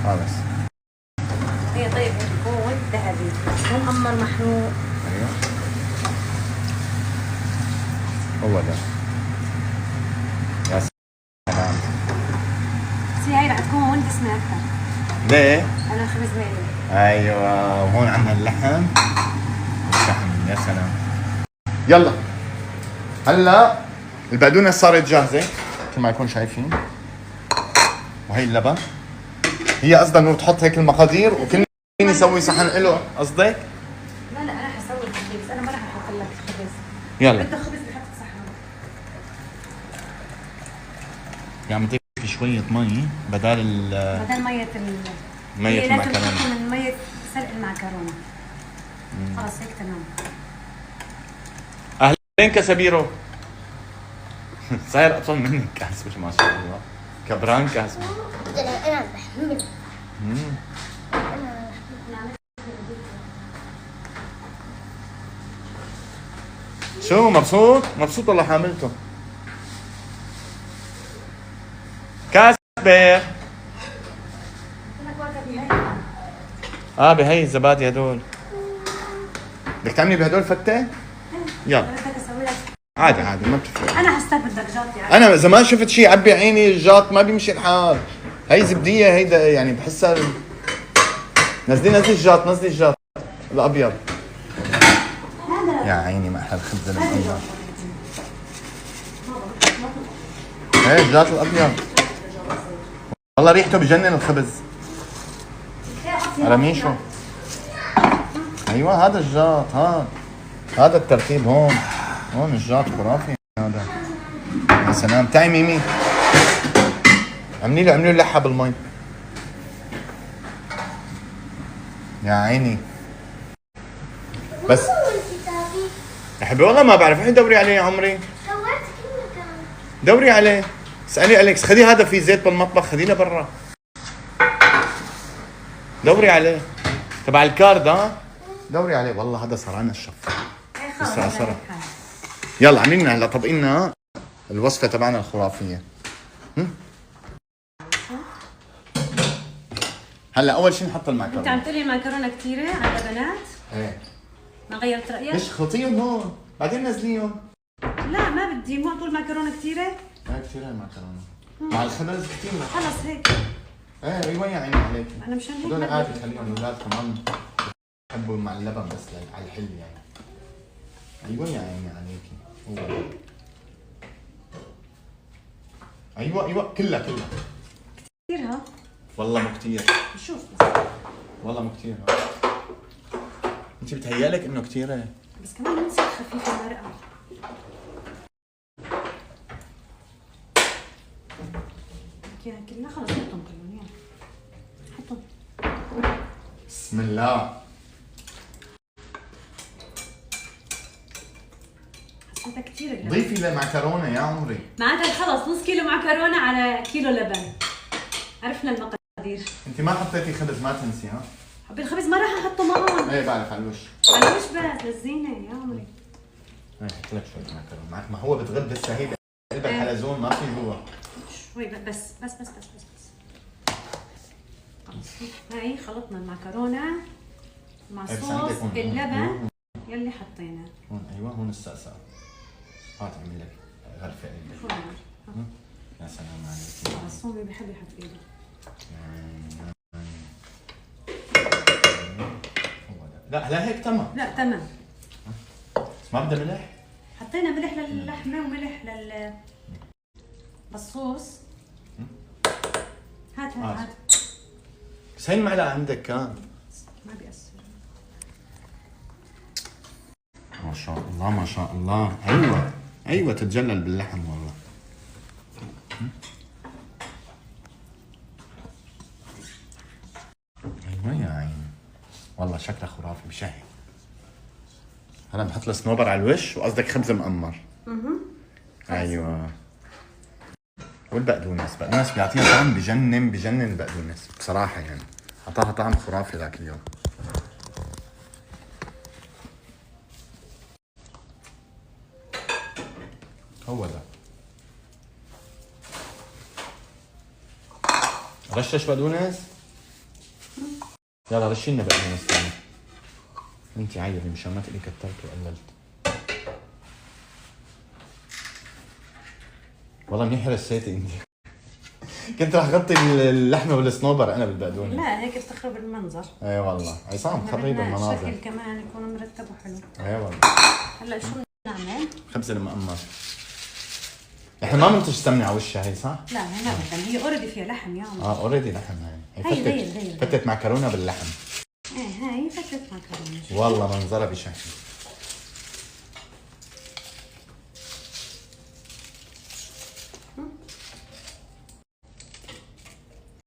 خالص. هي طيب يكون ذهبي مو محمر محروق. ايوه هو ده. يا سلام. بس هي رح تكون دسمة أكثر. ليه؟ أنا الخبز مالي. ايوه وهون عندنا اللحم والشحم. يا سلام. يلا هلا البقدونس صارت جاهزه مثل ما يكون شايفين، وهي اللبن. هي قصدها انه تحط هيك المقادير وكل مين يسوي صحن له قصدك؟ لا أنا حسوي الخبز، أنا ما رح أحط لك الخبز. يلا بدك خبز بحط صحن. يعني بدك شويه مي بدل بدل مية مية هي المعكرونة. لازم تحط من مية سلق المعكرونة. خلص هيك تمام. اهلين كسبيرو. صاير اطول منك كاسبر ما شاء الله. كبران كاسبر. انا بحمل. شو مبسوط؟ مبسوط والله حاملته. كاسبر. بهي الزبادي هدول. بدك تعملي بهدول فتة؟ يلا بدك أسوي لك. عادي عادي ما بتفرق. أنا حسيت بدك جاطي يعني. انا زمان شفت شيء عبي عيني الجاط ما بيمشي الحال. هي زبديه هيدا يعني بحسها نزلي الجاط نزلي الجاط الابيض. يا عيني ما احلى الخبز الابيض. ايه الجاط الابيض والله ريحته بجنن الخبز. رميشو. ايوه هذا الجاط هذا الترتيب هون الجاط خرافي هذا. يا سلام. تعي ميمي عملوا له لحه بالمي. يا عيني بس يا حبيبي والله ما بعرف. روحي دوري عليه يا عمري. دوري عليه. اسالي اليكس. خدي هذا في زيت بالمطبخ خديه لبرا. دوري عليه تبع الكارد. دوري عليه والله هذا صار عنا الشف. بس يلا عاملين هلا طبقنا الوصفه تبعنا الخرافيه. هلا اول شيء نحط أنت المعكرونه. عم تقولي المعكرونة كثيرة على البنات؟ ايه ما غيرت رأيك؟ ليش خلطيهم هون بعدين نزليهم. لا ما بدي، مو طول المعكرونة كثيرة؟ هاي كثير المعكرونه مع الخبز كثير. خلص هيك. ايه ايوه يا عيني عليك. أنا مشان هيك هدول ما عادي بدي. خليهم الاولاد كمان بحبوا مع اللبن بس على الحلو يعني. ايوه يا عيني عليكي. هو ايوه كلها كثير ها؟ والله مو كثير. شوف بس. والله مو كثير. انت بتهيألك انه كثير. بس كمان ننسى خفيف المرقة. كلها خلص حطهم كلهم يلا. حطهم. بسم الله. حسيتها كثير اللبن. ضيفي لمعكرونه يا عمري. معناتها خلص نص كيلو معكرونة على كيلو لبن. عرفنا المقادير. انت ما حطيتي خبز ما تنسي ها. حبي الخبز ما راح احطه معهم. ايه بعرف على الوش. على وش بس للزينة يا عمري. ايه حط لك شويه معكرونه معك. ما هو بتغب لسه هي قلب الحلزون ما في جوا. شوي بس خلص. هاي خلطنا المعكرونة مع إيه بس صوص عندك هون. اللبن يلي حطيناه. هون ايوه هون السقسقه. هات اعمل لك غرفه قلبك. شو هاد؟ يا سلام عليك. الصومي بحب يحط ايده. لا هلا هيك تمام. لا تمام. بس ما بدها ملح. حطينا ملح للحمة وملح للصوص. هات بس هي المعلقه عندك كان. ما بيأثر. ما شاء الله ما شاء الله. ايوه تتجلل باللحم والله. ايوه يا عيني والله شكله خرافي بشهي. هلا بنحط الصنوبر على الوش وقصدك خبز مقمر. ايوه. والبقدونس بيعطيها طعم بجنن البقدونس بصراحه يعني. اعطاها طعم خرافي ذاك اليوم. هو ده. رشش بقدونس. يلا رشينا بقدونس ثاني. انت عيبي مشان ما تقولي كترت وقللت. والله منيح رشيتي انت. كنت رح غطي اللحمه والصنوبر انا بالبقدونس. لا هيك بتخرب المنظر. اي والله عصام خريب المناظر. الشكل كمان يكون مرتب وحلو. اي والله. هلا شو بنعمل؟ خبز المقمر. احنا ما بننتج سمنه على وشها هي صح؟ لا هي ابدا هي اوريدي فيها لحم يا عمر. اوريدي لحم هي. هي فتت معكرونه باللحم. ايه هاي فتت معكرونه. والله منظرها بشهي.